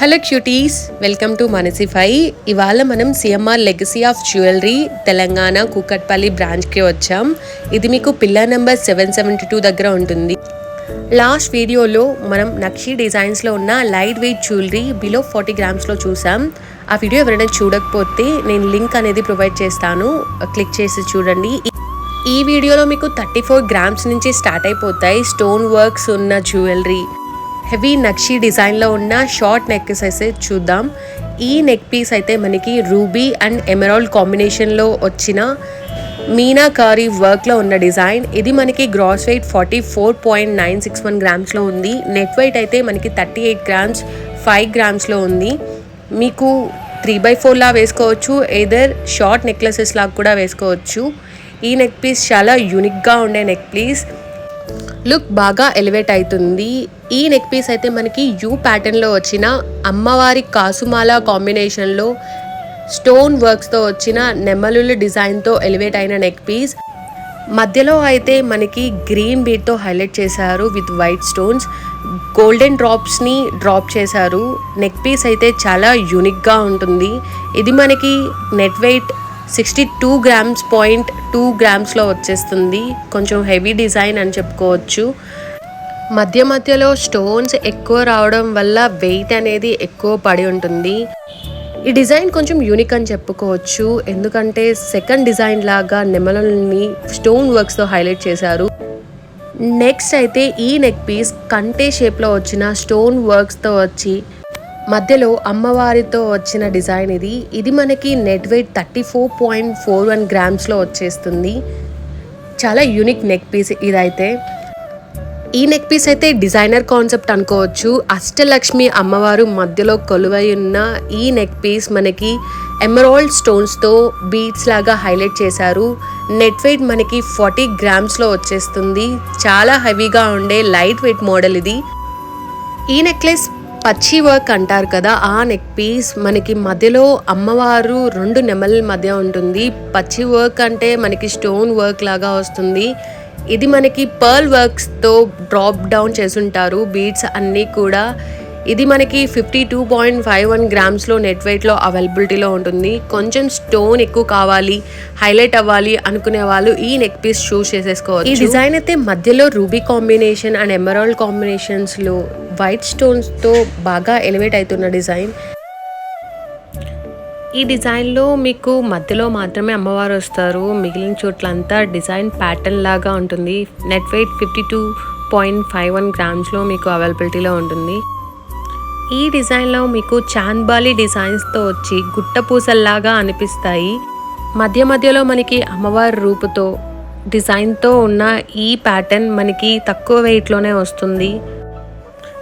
Hello cuties, welcome to మనసిఫై. ఇవాళ మనం CMR legacy of jewellery Telangana Kukatpally బ్రాంచ్కి వచ్చాం. ఇది మీకు పిల్లర్ నెంబర్ 772 దగ్గర ఉంటుంది. లాస్ట్ వీడియోలో మనం నక్షి డిజైన్స్లో ఉన్న లైట్ వెయిట్ జ్యువెలరీ బిలో 40 గ్రామ్స్లో చూసాం. ఆ వీడియో ఎవరైనా చూడకపోతే నేను లింక్ అనేది ప్రొవైడ్ చేస్తాను, క్లిక్ చేసి చూడండి. ఈ వీడియోలో మీకు 34 గ్రామ్స్ నుంచి స్టార్ట్ అయిపోతాయి స్టోన్ వర్క్స్ ఉన్న జ్యువెలరీ. హెవీ నక్షి డిజైన్లో ఉన్న షార్ట్ నెక్ పీస్ అయితే చూద్దాం. ఈ నెక్ పీస్ అయితే మనకి రూబీ అండ్ ఎమరాల్డ్ కాంబినేషన్లో వచ్చిన మీనాకారి వర్క్లో ఉన్న డిజైన్. ఇది మనకి గ్రాస్ వెయిట్ 44.961 గ్రామ్స్లో ఉంది. నెట్ వెయిట్ అయితే మనకి 38 గ్రామ్స్ 5 గ్రామ్స్లో ఉంది. మీకు 3/4 లా వేసుకోవచ్చు, ఎయిదర్ షార్ట్ నెక్లెసెస్ లాగా కూడా వేసుకోవచ్చు. ఈ నెక్ పీస్ చాలా యూనిక్గా ఉండే నెక్ పీస్, లుక్ బాగా ఎలివేట్ అవుతుంది. ఈ నెక్ పీస్ అయితే మనకి యూ ప్యాటర్న్లో వచ్చిన అమ్మవారి కాసుమాల కాంబినేషన్లో స్టోన్ వర్క్స్తో వచ్చిన నెమలుల డిజైన్తో ఎలివేట్ అయిన నెక్ పీస్. మధ్యలో అయితే మనకి గ్రీన్ బీడ్తో హైలైట్ చేశారు విత్ వైట్ స్టోన్స్. గోల్డెన్ డ్రాప్స్ని డ్రాప్ చేశారు. నెక్ పీస్ అయితే చాలా యూనిక్గా ఉంటుంది. ఇది మనకి నెట్ వెయిట్ 62 గ్రామ్స్ 0.2 గ్రామ్స్లో వచ్చేస్తుంది. కొంచెం హెవీ డిజైన్ అని చెప్పుకోవచ్చు. మధ్యలో స్టోన్స్ ఎక్కువ రావడం వల్ల వెయిట్ అనేది ఎక్కువ పడి ఉంటుంది. ఈ డిజైన్ కొంచెం యూనిక్ అని చెప్పుకోవచ్చు, ఎందుకంటే సెకండ్ డిజైన్ లాగా నెమలని స్టోన్ వర్క్స్తో హైలైట్ చేశారు. నెక్స్ట్ అయితే ఈ నెక్ పీస్ కంటే షేప్లో వచ్చిన స్టోన్ వర్క్స్తో వచ్చి మధ్యలో అమ్మవారితో వచ్చిన డిజైన్. ఇది మనకి నెట్ వెయిట్ 34.41 గ్రామ్స్లో వచ్చేస్తుంది. చాలా యూనిక్ నెక్ పీస్ ఇదైతే. ఈ నెక్ పీస్ అయితే డిజైనర్ కాన్సెప్ట్ అనుకోవచ్చు. అష్టలక్ష్మి అమ్మవారు మధ్యలో కొలువై ఉన్న ఈ నెక్ పీస్ మనకి ఎమరాల్డ్ స్టోన్స్తో బీడ్స్ లాగా హైలైట్ చేశారు. నెట్ వెయిట్ మనకి 40 గ్రామ్స్లో వచ్చేస్తుంది. చాలా హెవీగా ఉండే లైట్ వెయిట్ మోడల్ ఇది. ఈ నెక్లెస్ పచ్చి వర్క్ అంటారు కదా, ఆ నెక్ పీస్ మనకి మధ్యలో అమ్మవారు 2 నెమల మధ్య ఉంటుంది. పచ్చి వర్క్ అంటే మనకి స్టోన్ వర్క్ లాగా వస్తుంది. ఇది మనకి పర్ల్ వర్క్స్తో డ్రాప్ డౌన్ చేసుంటారు బీడ్స్ అన్నీ కూడా. ఇది మనకి 52.51 గ్రామ్స్లో నెట్ వెయిట్లో అవైలబిలిటీలో ఉంటుంది. కొంచెం స్టోన్ ఎక్కువ కావాలి, హైలైట్ అవ్వాలి అనుకునే వాళ్ళు ఈ నెక్ పీస్ చూస్ చేసేసుకోవచ్చు. ఈ డిజైన్ అయితే మధ్యలో రూబీ కాంబినేషన్ అండ్ ఎమరాల్డ్ కాంబినేషన్స్లో వైట్ స్టోన్స్తో బాగా ఎలివేట్ అవుతున్న డిజైన్. ఈ డిజైన్లో మీకు మధ్యలో మాత్రమే అమ్మవారు వస్తారు, మిగిలిన చోట్లంతా డిజైన్ ప్యాటర్న్ లాగా ఉంటుంది. నెట్ వెయిట్ 52.51 గ్రామ్స్లో మీకు అవైలబిలిటీలో ఉంటుంది. ఈ డిజైన్లో మీకు చాంద్బాలి డిజైన్స్తో వచ్చి గుట్టపూసల్లాగా అనిపిస్తాయి. మధ్యలో మనకి అమ్మవారి రూపుతో డిజైన్తో ఉన్న ఈ ప్యాటర్న్ మనకి తక్కువ వెయిట్లోనే వస్తుంది.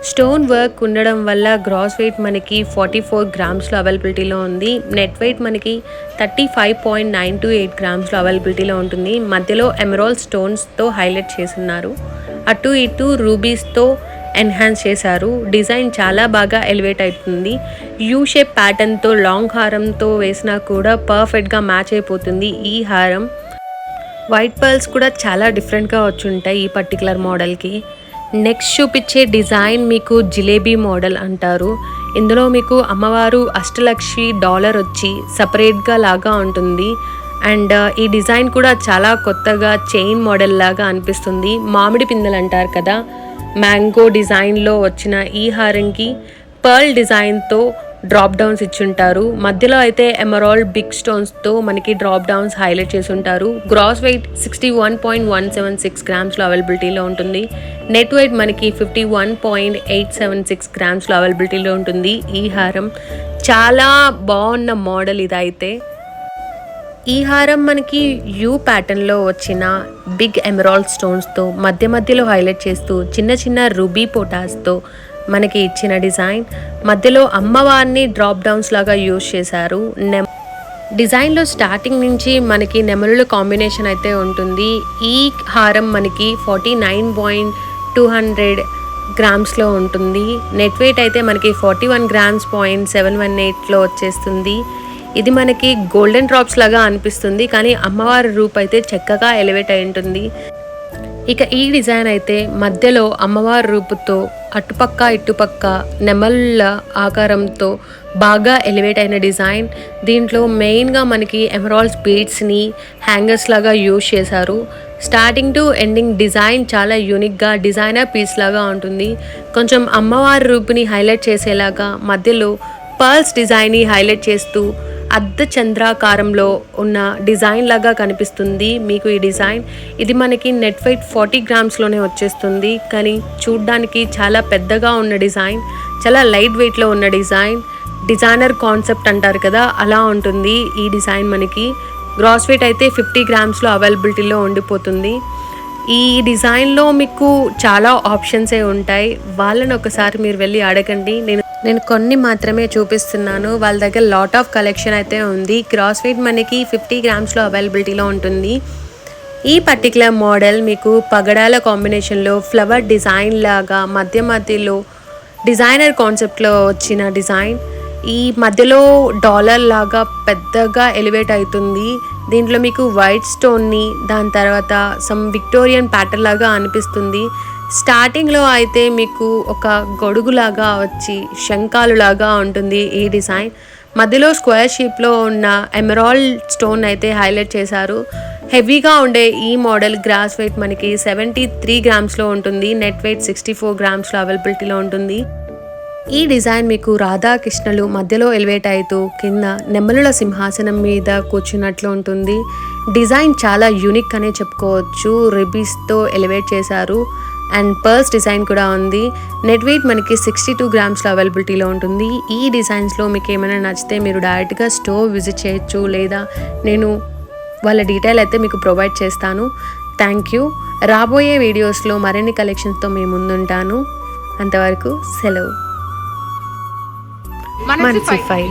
స్టోన్ వర్క్ ఉండడం వల్ల గ్రాస్ వెయిట్ మనకి 44 గ్రామ్స్లో అవైలబిలిటీలో ఉంది. నెట్ వెయిట్ మనకి 35.928 గ్రామ్స్లో అవైలబిలిటీలో ఉంటుంది. మధ్యలో ఎమరాల్డ్ స్టోన్స్తో హైలైట్ చేస్తున్నారు. అటు ఇటు రూబీస్తో ఎన్హాన్స్ చేశారు. డిజైన్ చాలా బాగా ఎలివేట్ అవుతుంది. యూ షేప్ ప్యాటర్న్తో లాంగ్ హారంతో వేసినా కూడా పర్ఫెక్ట్గా మ్యాచ్ అయిపోతుంది ఈ హారం. వైట్ పర్ల్స్ కూడా చాలా డిఫరెంట్గా వచ్చుంటాయి ఈ పర్టికులర్ మోడల్కి. నెక్స్ట్ చూపించే డిజైన్ మీకు జిలేబీ మోడల్ అంటారు. ఇందులో మీకు అమ్మవారు అష్టలక్ష్మి డాలర్ వచ్చి సపరేట్గా లాగా ఉంటుంది. అండ్ ఈ డిజైన్ కూడా చాలా కొత్తగా చైన్ మోడల్ లాగా అనిపిస్తుంది. మామిడి పిందెలు అంటారు కదా, మ్యాంగో డిజైన్లో వచ్చిన ఈ హారంకి పర్ల్ డిజైన్తో డ్రాప్ డౌన్స్ ఇచ్చుంటారు. మధ్యలో అయితే ఎమరాల్డ్ బిగ్ స్టోన్స్తో మనకి డ్రాప్ డౌన్స్ హైలైట్ చేసి ఉంటారు. గ్రాస్ వెయిట్ 61.176 గ్రామ్స్లో అవైలబిలిటీలో ఉంటుంది. నెట్ వెయిట్ మనకి 51.876 గ్రామ్స్లో అవైలబిలిటీలో ఉంటుంది. ఈ హారం చాలా బాగున్న మోడల్ ఇదైతే. ఈ హారం మనకి యూ ప్యాటర్న్లో వచ్చిన బిగ్ ఎమరాల్డ్ స్టోన్స్తో మధ్యలో హైలైట్ చేస్తూ చిన్న రూబీ పోటాస్తో మనకి ఇచ్చిన డిజైన్. మధ్యలో అమ్మవారిని డ్రాప్ డౌన్స్ లాగా యూజ్ చేశారు. డిజైన్లో స్టార్టింగ్ నుంచి మనకి నెమలుల కాంబినేషన్ అయితే ఉంటుంది. ఈ హారం మనకి 49.200 గ్రామ్స్లో ఉంటుంది. నెట్ వెయిట్ అయితే మనకి 41 గ్రామ్స్ 0.718లో వచ్చేస్తుంది. ఇది మనకి గోల్డెన్ డ్రాప్స్ లాగా అనిపిస్తుంది, కానీ అమ్మవారి రూప్ అయితే చక్కగా ఎలివేట్ అయి ఉంటుంది. ఇక ఈ డిజైన్ అయితే మధ్యలో అమ్మవారి రూపుతో అటుపక్క ఇటుపక్క నెమళ్ళ ఆకారంతో బాగా ఎలివేట్ అయిన డిజైన్. దీంట్లో మెయిన్గా మనకి ఎమరాల్డ్స్ బీడ్స్ని హ్యాంగర్స్ లాగా యూజ్ చేశారు. స్టార్టింగ్ టు ఎండింగ్ డిజైన్ చాలా యూనిక్గా డిజైనర్ పీస్ లాగా ఉంటుంది. కొంచెం అమ్మవారి రూపుని హైలైట్ చేసేలాగా మధ్యలో పర్ల్స్ డిజైన్ని హైలైట్ చేస్తూ అర్ధ చంద్రాకారంలో ఉన్న డిజైన్ లాగా కనిపిస్తుంది మీకు ఈ డిజైన్. ఇది మనకి నెట్ వెయిట్ 40 గ్రామ్స్లోనే వచ్చేస్తుంది. కానీ చూడ్డానికి చాలా పెద్దగా ఉన్న డిజైన్, చాలా లైట్ వెయిట్లో ఉన్న డిజైనర్ కాన్సెప్ట్ అంటారు కదా, అలా ఉంటుంది ఈ డిజైన్. మనకి గ్రాస్ వెయిట్ అయితే 50 గ్రామ్స్లో అవైలబిలిటీలో ఉండిపోతుంది. ఈ డిజైన్లో మీకు చాలా ఆప్షన్సే ఉంటాయి. వాళ్ళని ఒకసారి మీరు వెళ్ళి అడగండి. నేను కొన్ని మాత్రమే చూపిస్తున్నాను. వాళ్ళ దగ్గర లాట్ ఆఫ్ కలెక్షన్ అయితే ఉంది. క్రాస్ వెయిట్ మనకి 50 గ్రామ్స్లో అవైలబిలిటీలో ఉంటుంది. ఈ పర్టికులర్ మోడల్ మీకు పగడాల కాంబినేషన్లో ఫ్లవర్ డిజైన్ లాగా మధ్యలో డిజైనర్ కాన్సెప్ట్లో వచ్చిన డిజైన్. ఈ మధ్యలో డాలర్ లాగా పెద్దగా ఎలివేట్ అవుతుంది. దీంట్లో మీకు వైట్ స్టోన్ని, దాని తర్వాత సమ్ విక్టోరియన్ ప్యాటర్న్ లాగా అనిపిస్తుంది. స్టార్టింగ్లో అయితే మీకు ఒక గొడుగులాగా వచ్చి శంఖాలు లాగా ఉంటుంది ఈ డిజైన్. మధ్యలో స్క్వేర్ షేప్లో ఉన్న ఎమరాల్డ్ స్టోన్ అయితే హైలైట్ చేశారు. హెవీగా ఉండే ఈ మోడల్ గ్రాస్ వెయిట్ మనకి 73 గ్రామ్స్లో ఉంటుంది. నెట్ వెయిట్ 64 గ్రామ్స్లో అవైలబిలిటీలో ఉంటుంది. ఈ డిజైన్ మీకు రాధాకృష్ణలు మధ్యలో ఎలివేట్ అవుతూ కింద నెమలుల సింహాసనం మీద కూర్చున్నట్లు ఉంటుంది. డిజైన్ చాలా యూనిక్ అనే చెప్పుకోవచ్చు. రిబీస్తో ఎలివేట్ చేశారు అండ్ పర్ల్స్ డిజైన్ కూడా ఉంది. నెట్ వెయిట్ మనకి 62 గ్రామ్స్లో అవైలబిలిటీలో ఉంటుంది. ఈ డిజైన్స్లో మీకు ఏమైనా నచ్చితే మీరు డైరెక్ట్గా స్టోర్ విజిట్ చేయొచ్చు, లేదా నేను వాళ్ళ డీటెయిల్ అయితే మీకు ప్రొవైడ్ చేస్తాను. Thank you. రాబోయే వీడియోస్లో మరిన్ని కలెక్షన్స్తో మేము ముందుంటాను. అంతవరకు సెలవు. Manisify.